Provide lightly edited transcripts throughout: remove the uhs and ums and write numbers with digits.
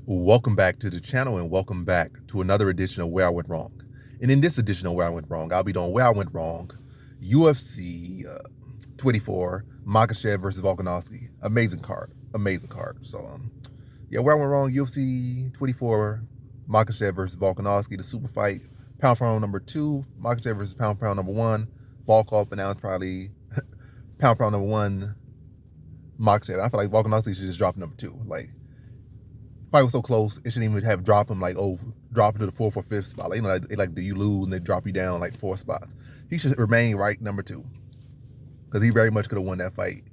Welcome back to the channel and welcome back to another edition of Where I Went Wrong. And in this edition of Where I Went Wrong, I'll be doing Where I Went Wrong, UFC 24, Makachev versus Volkanovski. Amazing card. Amazing card. So, yeah, Where I Went Wrong, UFC 24, Makachev versus Volkanovski, the super fight, pound for pound number 2, Makachev versus pound for pound number 1. Volkov announced probably pound for pound number 1, Makachev. I feel like Volkanovski should just drop number 2. Like, fight was so close, it shouldn't even have dropped him like drop him to the fourth or fifth spot. Like, you know, like do you lose and they drop you down like 4 spots. He should remain right number 2 because he very much could have won that fight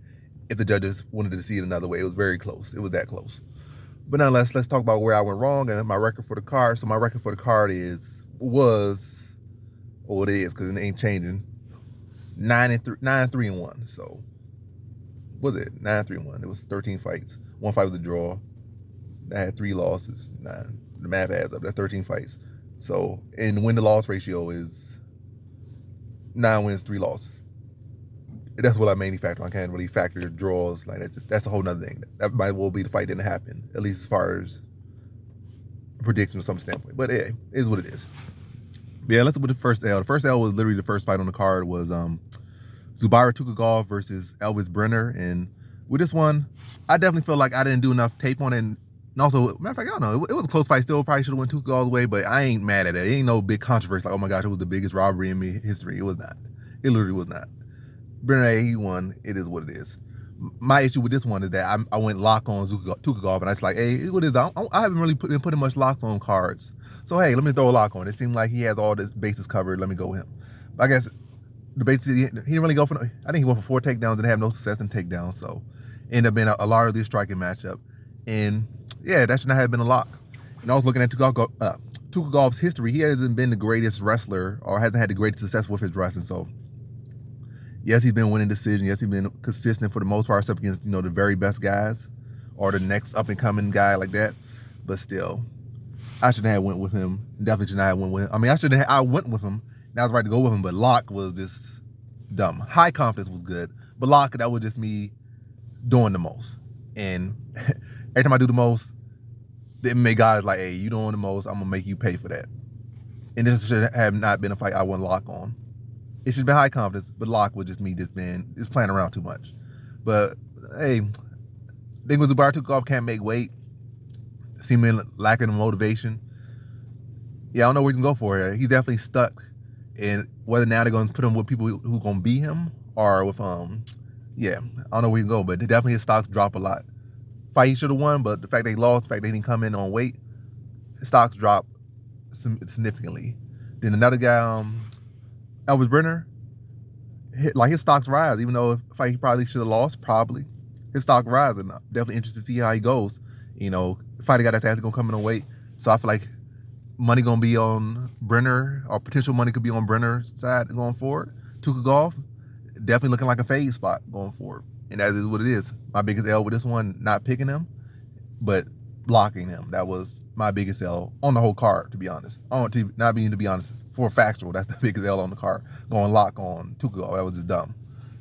if the judges wanted to see it another way. It was very close. It was that close. But nonetheless, let's talk about where I went wrong and my record for the card. So my record for the card it is because it ain't changing. 9-3-1. So was it 9-3-1? It was 13 fights. 1 fight was a draw. I had 3 losses. 9. The math adds up. That's 13 fights. So, and the win-to-loss ratio is 9 wins, 3 losses. That's what I mainly factor. I can't really factor draws. Like that's a whole nother thing. That might well be the fight didn't happen, at least as far as prediction or some standpoint. But yeah, it is what it is. But yeah, let's look at the first L. The first L was literally the first fight on the card was Zubaira Tukhugov versus Elvis Brenner. And with this one, I definitely feel like I didn't do enough tape on it. And also, matter of fact, I don't know, it was a close fight still. Probably should have went Tukhugov all the way, but I ain't mad at it. It ain't no big controversy like, oh my gosh, it was the biggest robbery in history. It was not. It literally was not. Brenner, he won. It is what it is. My issue with this one is that I went lock on Tukhugov, and I was like, hey, what is that? I haven't really been putting much locks on cards. So, hey, let me throw a lock on. It seemed like he has all this bases covered. Let me go with him. But I guess the bases, he didn't really go for, I think he went for 4 takedowns and have no success in takedowns. So, ended up being a largely striking matchup. And yeah, that should not have been a lock. And I was looking at Tukhugov's history. He hasn't been the greatest wrestler or hasn't had the greatest success with his wrestling. So, yes, he's been winning decisions. Yes, he's been consistent for the most part, except against, the very best guys or the next up-and-coming guy like that. But still, I shouldn't have went with him. Definitely should not have went with him. I mean, I went with him, and I was right to go with him, but lock was just dumb. High confidence was good, but lock, that was just me doing the most. And every time I do the most, the MMA guys like, hey, you doing the most, I'm going to make you pay for that. And this should have not been a fight I went lock on. It should have been high confidence, but lock was just me just playing around too much. But hey, thing with Zubaira Tukhugov can't make weight, seeming lacking the motivation. Yeah, I don't know where he can go for it. He's definitely stuck. And whether now they're going to put him with people who going to beat him or with yeah, I don't know where he can go. But definitely his stocks drop a lot. Fight he should have won, but the fact they lost, the fact they didn't come in on weight, his stocks drop significantly. Then another guy, Elvis Brenner, his stocks rise, even though a fight he probably should have lost, probably. His stock rise, and I'm definitely interested to see how he goes. The fighter got his ass gonna come in on weight. So I feel like money gonna be on Brenner, or potential money could be on Brenner's side going forward. Tukhugov, definitely looking like a fade spot going forward. And that is what it is. My biggest L with this one, not picking him, but blocking him. That was my biggest L on the whole card, to be honest. To be honest, for factual, that's the biggest L on the card. Going lock on Tukhugov, that was just dumb.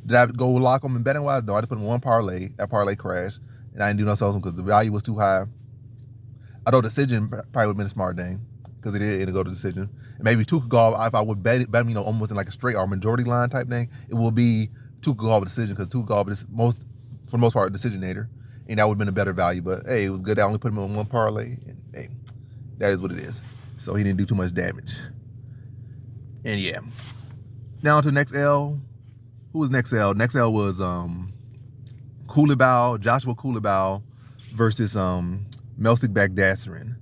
Did I go lock him in betting wise? No, I just put him in one parlay. That parlay crashed, and I didn't do no sales because the value was too high. I thought decision probably would have been a smart thing because it didn't go to decision. And maybe Tukhugov, if I would bet him, almost in like a straight or majority line type thing, it will be Tukhugov decision because Tukhugov is for the most part, a decisionator, and that would have been a better value. But hey, it was good. I only put him in one parlay, and hey, that is what it is. So he didn't do too much damage. And yeah, now to next L. Who was next L? Next L was Joshua Kulibau versus Melsik Baghdasaryan.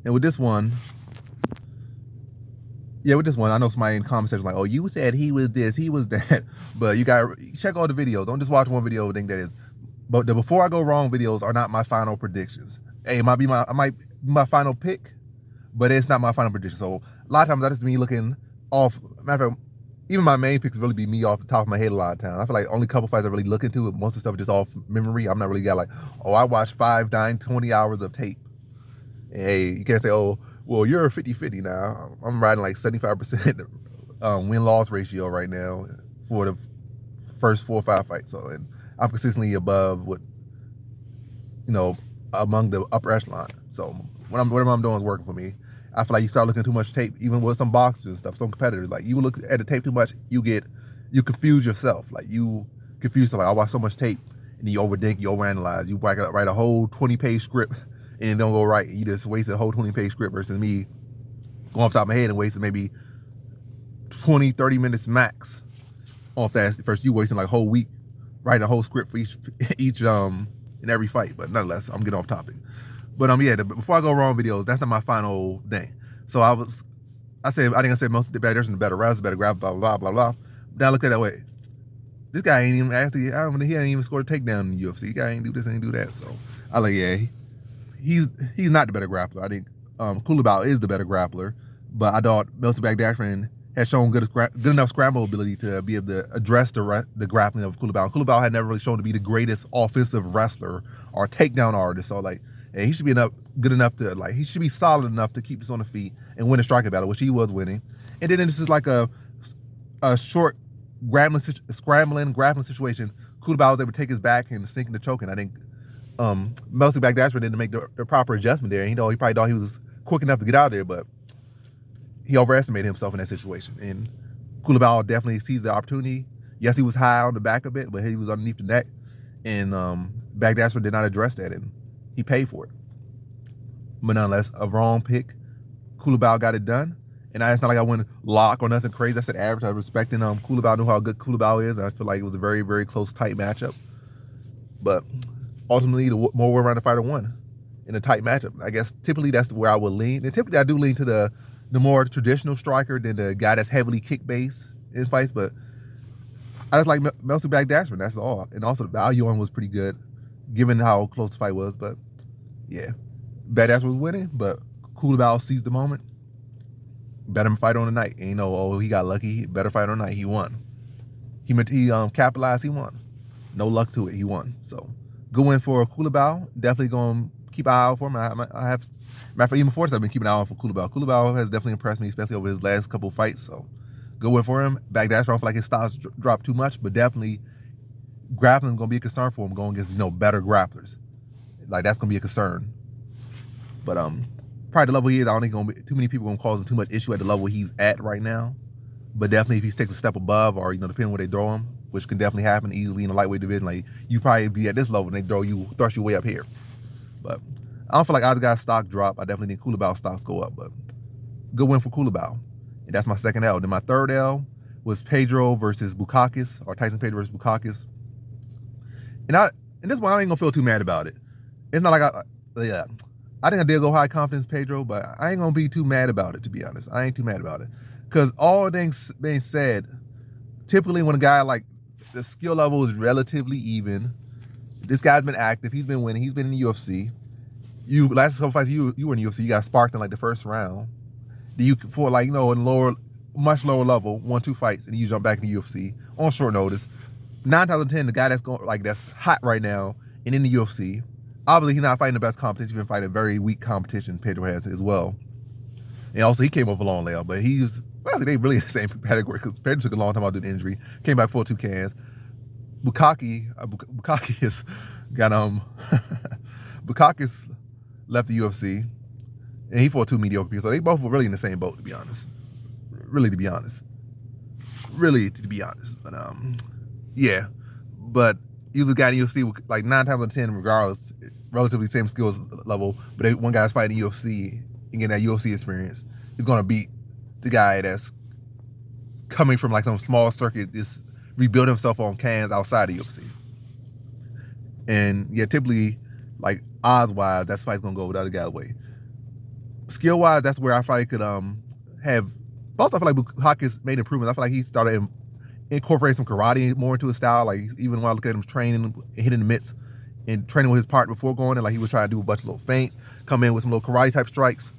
And with this one, I know somebody in the comment section was like, oh, you said he was this, he was that. But you got to check all the videos. Don't just watch one video and think that is. But the before I go wrong videos are not my final predictions. Hey, it might be my final pick, but it's not my final prediction. So a lot of times that is me looking off. Matter of fact, even my main picks really be me off the top of my head a lot of times. I feel like only a couple fights I really look into it. Most of the stuff is just off memory. I'm not really got like, oh, I watched 5, 9, 20 hours of tape. And hey, you can't say, oh, well, you're 50-50 now. I'm riding like 75% win-loss ratio right now for the first 4 or 5 fights. So, and I'm consistently above what, among the upper echelon. So whatever I'm doing is working for me. I feel like you start looking at too much tape, even with some boxers and stuff, some competitors. Like you look at the tape too much, you confuse yourself. Like you confuse yourself. Like I watch so much tape, and then you overthink, you overanalyze. You write a whole 20-page script, and it don't go right. You just wasted a whole 20-page script versus me going off the top of my head and wasting maybe 20, 30 minutes max off that. First, you wasting like a whole week writing a whole script for each in every fight. But nonetheless, I'm getting off topic. But yeah, before I go wrong videos, that's not my final thing. So I think I said most of the better, the better wrestler, better grab, blah blah blah blah. Then I looked at that way. This guy ain't even actually. He ain't even scored a takedown in the UFC. This guy ain't do this, ain't do that. So I like, yeah, he's not the better grappler. I think Kulabau is the better grappler, but I thought Melsy Bagdashian has shown good enough scramble ability to be able to address the grappling of Kulabau. Kulabau had never really shown to be the greatest offensive wrestler or takedown artist. So like, hey, he should be good enough to he should be solid enough to keep us on the feet and win a striking battle, which he was winning. And then this is like a short scrambling grappling situation. Kulabau was able to take his back and sink into choking. I think Melsy Bagdashian didn't make the proper adjustment there. He probably thought he was quick enough to get out of there, but he overestimated himself in that situation. And Kulabau definitely seized the opportunity. Yes, he was high on the back a bit, but he was underneath the neck. And Bagdashian did not address that, and he paid for it. But nonetheless, a wrong pick. Kulabau got it done. And it's not like I went lock or nothing crazy. I said average. I was respecting Kulabau, knew how good Kulabau is. And I feel like it was a very, very close, tight matchup. But ultimately, the more well-rounded fighter won in a tight matchup. I guess typically that's where I would lean. And typically I do lean to the more traditional striker than the guy that's heavily kick-based in fights. But I just like Melsy Bagdashian, that's all. And also the value on was pretty good, given how close the fight was. But yeah, Bagdashian was winning, but Kulabau seized the moment. Better fight on the night. Ain't he got lucky. Better fight on the night. He won. He capitalized. He won. No luck to it. He won. So good win for Kulabau. Definitely going to keep an eye out for him. Matter of fact, even before this, I've been keeping an eye out for Kulabau. Kulabau has definitely impressed me, especially over his last couple fights. So good win for him. Bagdashian, I don't feel like his styles dropped too much, but definitely grappling is going to be a concern for him going against better grapplers. Like that's going to be a concern. But probably the level he is, I don't think too many people going to cause him too much issue at the level he's at right now. But definitely if he takes a step above, or depending on where they throw him, which can definitely happen easily in the lightweight division, like you probably be at this level and they thrust you way up here. But I don't feel like either guy's stock drop. I definitely think Kulabau's stocks go up, but good win for Kulabau. And that's my second L. Then my third L was Pedro versus Bukauskas, or Tyson Pedro versus Bukauskas. And this one I ain't gonna feel too mad about it. It's not like I think I did go high confidence Pedro, but I ain't gonna be too mad about it, to be honest. I ain't too mad about it. Because all things being said, typically when a guy like the skill level is relatively even, this guy's been active, he's been winning, he's been in the UFC. Last couple fights you were in the UFC, you got sparked in like the first round. Then in much lower level, 1-2 fights, and you jump back in the UFC on short notice. 9 times out of 10, the guy that's hot right now and in the UFC, obviously he's not fighting the best competition, he's been fighting very weak competition, Pedro has as well. And also he came off a long layoff, but they really in the same category because Pedro took a long time out due to injury, came back 4-2 cans. Bukauskas got Bukauskas left the UFC, and he fought 2 mediocre people. So they both were really in the same boat, to be honest. Really, to be honest. But yeah. But you the guy in the UFC with like 9 times out of 10, regardless, relatively same skills level. But one guy's fighting the UFC and getting that UFC experience, he's gonna beat the guy that's coming from like some small circuit, just rebuild himself on cans outside the UFC. And yeah, typically, like odds-wise, that fight's gonna go the other guy's way. Skill-wise, that's where I probably could have. Also, I feel like Bukauskas made improvements. I feel like he started incorporating some karate more into his style. Like even when I look at him training, hitting the mitts, and training with his partner before going in, like he was trying to do a bunch of little feints, come in with some little karate type strikes,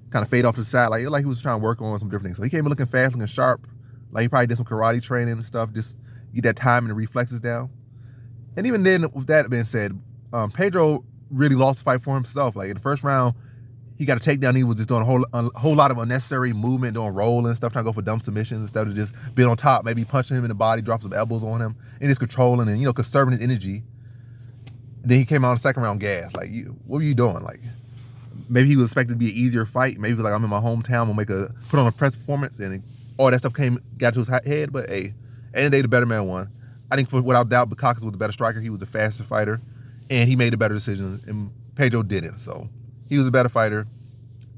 kind of fade off to the side, like he was trying to work on some different things. So he came in looking fast, looking sharp. Like he probably did some karate training and stuff, just get that time and the reflexes down. And even then, with that being said, Pedro really lost the fight for himself. Like in the first round, he got a takedown. He was just doing a whole lot of unnecessary movement, doing rolling and stuff, trying to go for dumb submissions instead of just being on top, maybe punching him in the body, drop some elbows on him, and just controlling and conserving his energy. Then he came out in the second round gas. Like, what were you doing? Like, maybe he was expected to be an easier fight. Maybe like, I'm in my hometown, we'll put on a press performance, and all that stuff got to his head. But hey, at the end of the day, the better man won. I think without doubt, Bukakis was the better striker. He was the faster fighter, and he made the better decision, and Pedro didn't. So he was a better fighter.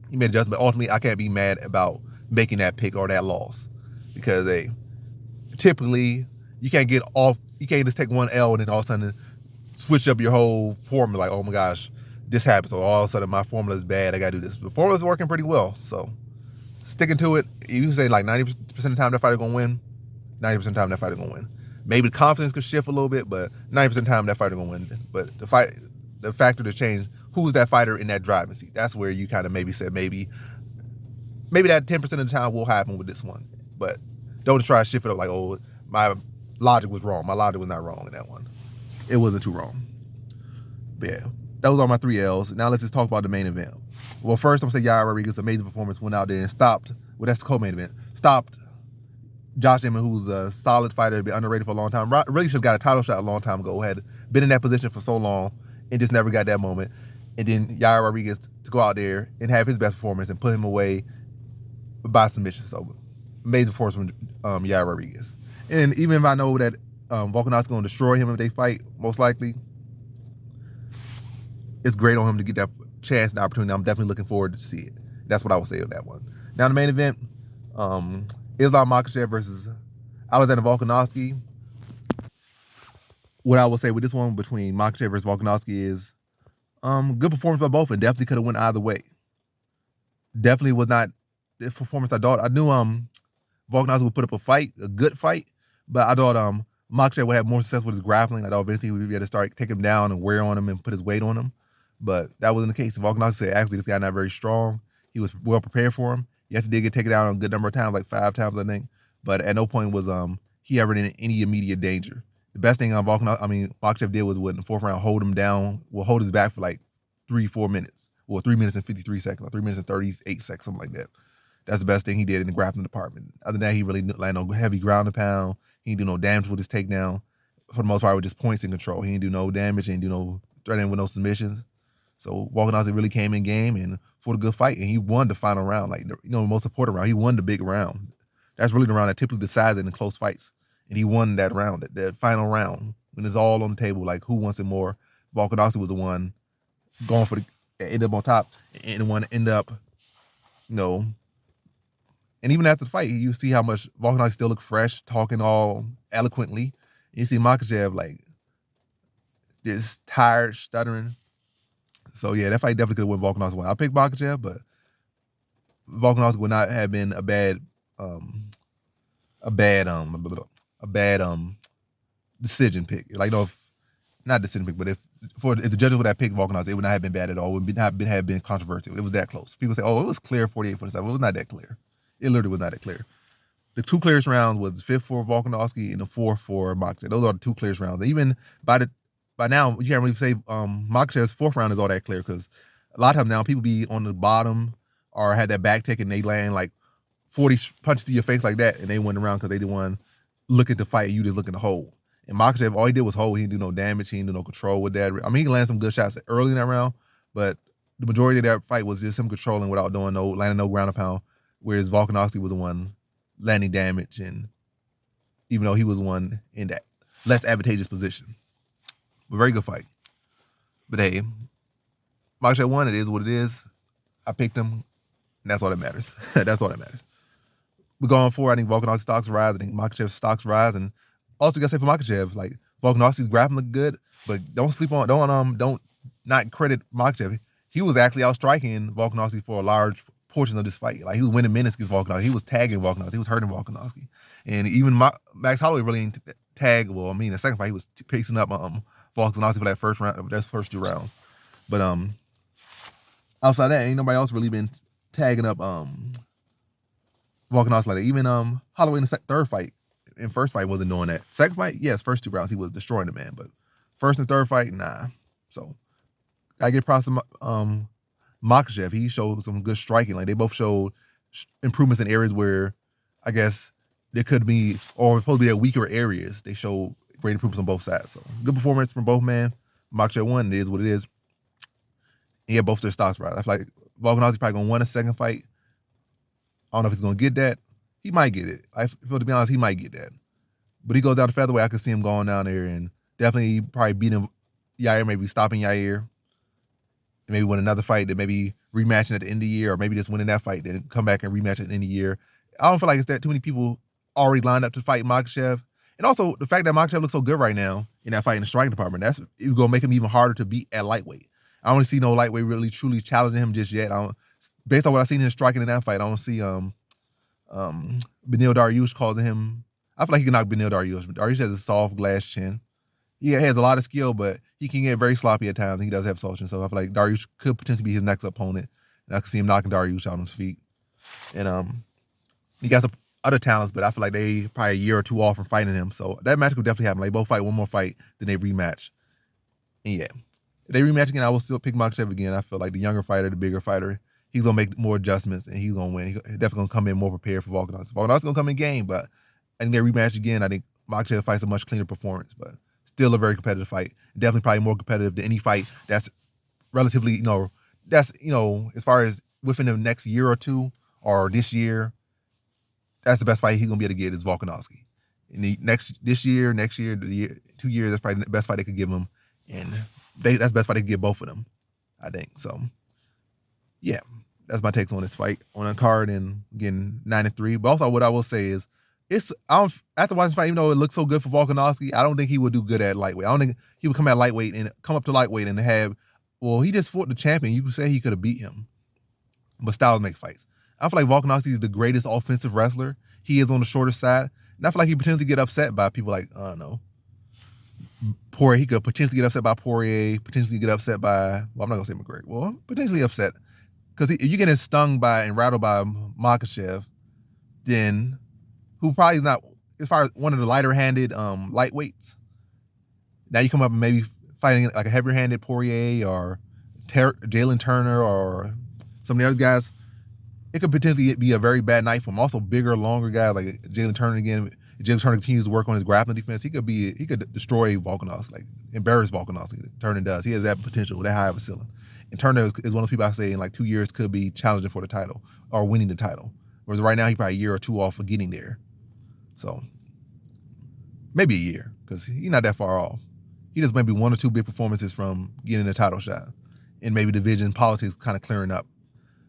He made adjustments, but ultimately, I can't be mad about making that pick or that loss, because hey, typically you can't just take one L and then all of a sudden switch up your whole formula. Like, oh my gosh, this happened, so all of a sudden my formula is bad. I gotta do this. The formula's working pretty well, so sticking to it. You say like 90% of the time that fighter gonna win. 90% of the time that fighter gonna win. Maybe the confidence could shift a little bit, but 90% of the time that fighter gonna win. But the factor to change, who's that fighter in that driving seat? That's where you kind of maybe said maybe that 10% of the time will happen with this one. But don't try to shift it up like, oh, my logic was wrong. My logic was not wrong in that one. It wasn't too wrong. But yeah, that was all my 3 L's. Now let's just talk about the main event. Well, first I'm gonna say Yair Rodriguez, amazing performance, went out there and stopped. Well, that's the co-main event. Stopped Josh Emmett, who's a solid fighter, been underrated for a long time. Really should have got a title shot a long time ago. Had been in that position for so long and just never got that moment. And then Yair Rodriguez to go out there and have his best performance and put him away by submission. So amazing performance from Yair Rodriguez. And even if I know that Volkanovski going to destroy him if they fight, most likely, it's great on him to get that chance and opportunity. I'm definitely looking forward to see it. That's what I would say on that one. Now the main event, Islam Makachev versus Alexander Volkanovski. What I will say with this one between Makachev versus Volkanovski is good performance by both, and definitely could have went either way. Definitely was not the performance I thought. I knew Volkanovski would put up a good fight, but I thought Makachev would have more success with his grappling. I thought eventually we would be able to start taking him down and wear on him and put his weight on him. But that wasn't the case. Volkanovski said, actually, this guy not very strong. He was well prepared for him. Yes, he did get taken down a good number of times, like 5 times, I think. But at no point was he ever in any immediate danger. The best thing Makachev did was in the 4th round, hold him down, hold his back for like 3-4 minutes. Well, 3 minutes and 53 seconds, or 3 minutes and 38 seconds, something like that. That's the best thing he did in the grappling department. Other than that, he really landed no heavy ground and pound. He didn't do no damage with his takedown. For the most part, with just points in control. He didn't do no damage. He didn't do no threatening with no submissions. So Volkanovski really came in game and fought a good fight, and he won the final round. Like, the most important round. He won the big round. That's really the round that typically decides it in close fights. And he won that round, that final round, when it's all on the table, like who wants it more. Volkanovski was the one going for end up on top, and the one end up, and even after the fight, you see how much Volkanovski still looked fresh, talking all eloquently. You see Makachev like just tired, stuttering. So yeah, that fight definitely could have won Volkanovski. I picked Makachev, but Volkanovski would not have been a bad decision pick. Like, not decision pick, but if the judges would have picked Volkanovski, it would not have been bad at all. It would not have been controversial. It was that close. People say, oh, it was clear 48-47. It was not that clear. It literally was not that clear. The 2 clearest rounds was the 5th for Volkanovski and the 4th for Makachev. Those are the 2 clearest rounds. Even by now, you can't really say Makachev's 4th round is all that clear, because a lot of times now people be on the bottom or had that back take and they land like 40 punches to your face like that, and they went around because they didn't want to look at the fight. You just looking to hold. And Makachev, all he did was hold. He didn't do no damage. He didn't do no control with that. I mean, he landed some good shots early in that round, but the majority of that fight was just him controlling without landing no ground and pound, whereas Volkanovski was the one landing damage, and even though he was one in that less advantageous position. But very good fight. But hey, Makachev won. It is what it is. I picked him, and that's all that matters. That's all that matters. We're going forward. I think Volkanovski's stocks rise. I think Makachev's stocks rise. And also, you gotta say for Makachev, like, Volkanovski's grappling look good, but don't not credit Makachev. He was actually out striking Volkanovski for a large portion of this fight. Like, he was winning minutes against Volkanovski. He was tagging Volkanovski. He was hurting Volkanovski. And even Max Holloway really didn't tag. Well, I mean, the second fight, he was pacing up Volkanovski for that first round, those first 2 rounds. But outside that, ain't nobody else really been tagging up Volkanovski like that. Even Holloway in the third fight, in first fight, wasn't doing that. Second fight, yes, first 2 rounds he was destroying the man, but first and third fight, nah. So I give props to Makachev. He showed some good striking. Like, they both showed improvements in areas where I guess there could be, or supposed to be their weaker areas. They showed great improvements on both sides. So good performance from both men. Makachev won. It is what it is. And yeah, both their stocks rise. I feel like Volkanovski probably gonna win a second fight. I don't know if he's gonna get that. He might get it. I feel, to be honest, he might get that. But he goes down to featherweight. I could see him going down there and definitely probably beating Yair, maybe stopping Yair. Maybe win another fight, then maybe rematching at the end of the year, or maybe just winning that fight, then come back and rematch at the end of the year. I don't feel like it's that too many people already lined up to fight Makachev. And also the fact that Makachev looks so good right now in that fight in the striking department, that's gonna make him even harder to beat at lightweight. I don't see no lightweight really truly challenging him just yet. Based on what I've seen him striking in that fight, I don't see Beneil Dariush causing him. I feel like he can knock Beneil Dariush. Dariush has a soft glass chin. He has a lot of skill, but he can get very sloppy at times, and he does have soft chin. So I feel like Dariush could potentially be his next opponent. And I can see him knocking Dariush out on his feet. And he got some other talents, but I feel like they probably a year or two off from fighting him. So that match could definitely happen. Like both fight one more fight, then they rematch. And yeah. If they rematch again, I will still pick Makachev again. I feel like the younger fighter, the bigger fighter, he's gonna make more adjustments and he's gonna win. He's definitely gonna come in more prepared for Volkanovski. Volkanovski's gonna come in game, but I think they rematch again. I think Makachev fights a much cleaner performance, but still a very competitive fight. Definitely probably more competitive than any fight that's relatively, as far as within the next year or two or this year, that's the best fight he's gonna be able to get is Volkanovski. In the next year, the year, 2 years, that's probably the best fight they could give him, and that's the best fight they could give both of them, I think. So, yeah, that's my takes on this fight on a card and getting 9-3. But also, what I will say is, after watching the fight, even though it looks so good for Volkanovski, I don't think he would do good at lightweight. I don't think he would come at lightweight and come up to lightweight and have. Well, he just fought the champion. You could say he could have beat him, but styles make fights. I feel like Volkanovski is the greatest offensive wrestler. He is on the shorter side, and I feel like he potentially get upset by people like, I don't know, Poirier. He could potentially get upset by Poirier, potentially get upset by, well, I'm not gonna say McGregor. Well, potentially upset because if you're getting stung by and rattled by Makachev, then who probably is not, as far as one of the lighter-handed lightweights. Now you come up and maybe fighting like a heavier-handed Poirier or Jalen Turner or some of the other guys. It could potentially be a very bad night for him. Also, bigger, longer guys like Jalen Turner again. If Jalen Turner continues to work on his grappling defense, he could destroy Volkanovski, like embarrass Volkanovski. Turner does. He has that potential, that high of a ceiling. And Turner is one of those people I say in like 2 years could be challenging for the title or winning the title. Whereas right now, he's probably a year or two off of getting there. So maybe a year because he's not that far off. He just maybe 1 or 2 big performances from getting a title shot and maybe division politics kind of clearing up.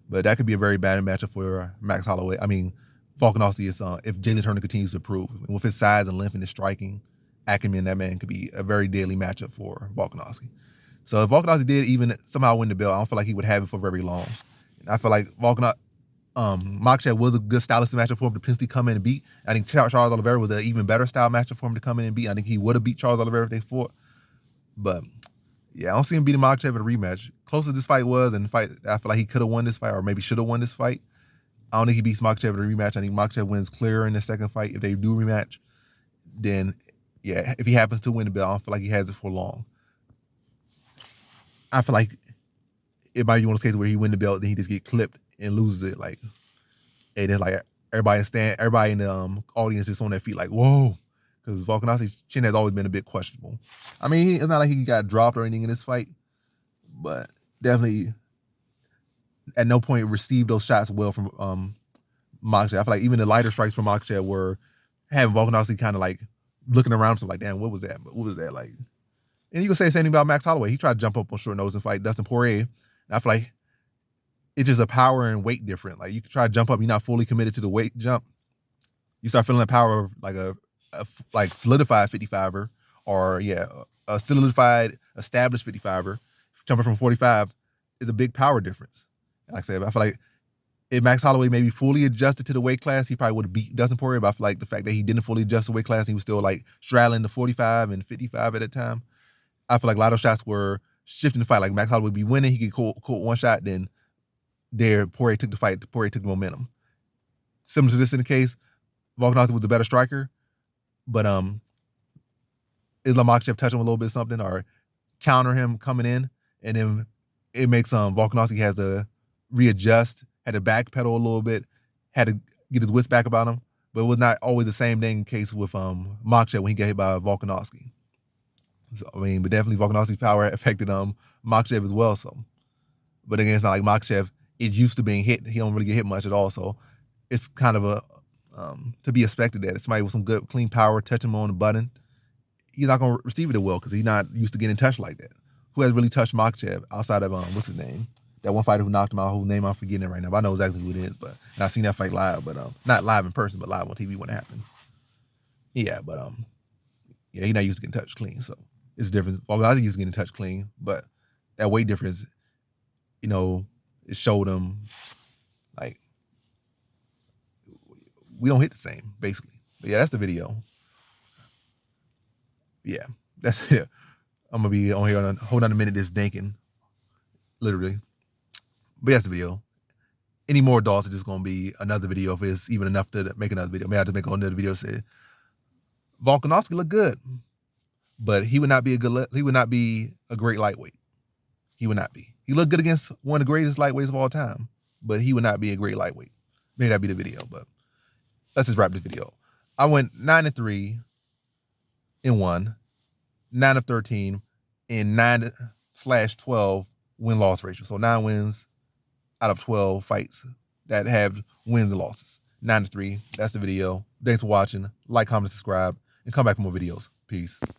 But that could be a very bad matchup for Max Holloway. I mean, Volkanovski is if Jalen Turner continues to improve. And with his size and length and his striking acumen, that man could be a very deadly matchup for Volkanovski. So if Volkanovski did even somehow win the belt, I don't feel like he would have it for very long. And I feel like Makachev was a good stylistic matchup for him to potentially come in and beat. I think Charles Oliveira was an even better style matchup for him to come in and beat. I think he would have beat Charles Oliveira if they fought. But yeah, I don't see him beating Makachev in a rematch. Close as this fight was, and the fight I feel like he could have won this fight or maybe should have won this fight. I don't think he beats Makachev in a rematch. I think Makachev wins clear in the second fight. If they do rematch, then yeah, if he happens to win the belt, I don't feel like he has it for long. I feel like it might be one of those cases where he win the belt, then he just get clipped and loses it. Like, and it's like everybody in the audience is on their feet like, whoa. Because Volkanovski's chin has always been a bit questionable. I mean, it's not like he got dropped or anything in this fight, but definitely at no point received those shots well from Makachev. I feel like even the lighter strikes from Makachev were having Volkanovski kind of like looking around him like, damn, what was that? What was that like? And you can say the same thing about Max Holloway. He tried to jump up on short nose and fight Dustin Poirier. And I feel like it's just a power and weight difference. Like you can try to jump up, you're not fully committed to the weight jump. You start feeling the power of like a solidified 55er or a solidified established 55er. Jumping from 45 is a big power difference. Like I said, I feel like if Max Holloway maybe fully adjusted to the weight class, he probably would have beat Dustin Poirier. But I feel like the fact that he didn't fully adjust the weight class, he was still like straddling the 45 and 55 at that time. I feel like a lot of shots were shifting the fight. Like Max Holloway would be winning, he could caught one shot, then Poirier took the fight. Poirier took the momentum. Similar to this in the case, Volkanovski was the better striker, but Islam Makachev touch him a little bit something or counter him coming in, and then it makes Volkanovski has to readjust, had to backpedal a little bit, had to get his wits back about him. But it was not always the same thing case with Makachev when he got hit by Volkanovski. So, I mean, but definitely Volkanovski's power affected Makachev as well. So, but again, it's not like Makachev is used to being hit. He don't really get hit much at all. So it's kind of a to be expected that somebody with some good clean power touch him on the button, he's not gonna receive it well because he's not used to getting touched like that. Who has really touched Makachev outside of what's his name? That one fighter who knocked him out, whose name I'm forgetting right now. But I know exactly who it is. But and I've seen that fight live, but not live in person, but live on TV when it happened. Yeah, but yeah, he's not used to getting touched clean, so it's different. Volkanovski used to getting touched clean, but that weight difference, you know, it showed him like we don't hit the same, basically. But yeah, that's the video. Yeah, that's it. I'm gonna be on here hold on a minute, just thinking, literally. But that's the video. Any more dogs are just gonna be another video if it's even enough to make another video. Maybe I have to make another video say Volkanovski look good, but he would not be he would not be a great lightweight. He would not be. He looked good against one of the greatest lightweights of all time, but he would not be a great lightweight. Maybe that'd be the video, but let's just wrap this video. I went 9-3 in 1, 9 of 13 in 9/12 win-loss ratio. So 9 wins out of 12 fights that have wins and losses. 9-3. That's the video. Thanks for watching. Like, comment, subscribe, and come back for more videos. Peace.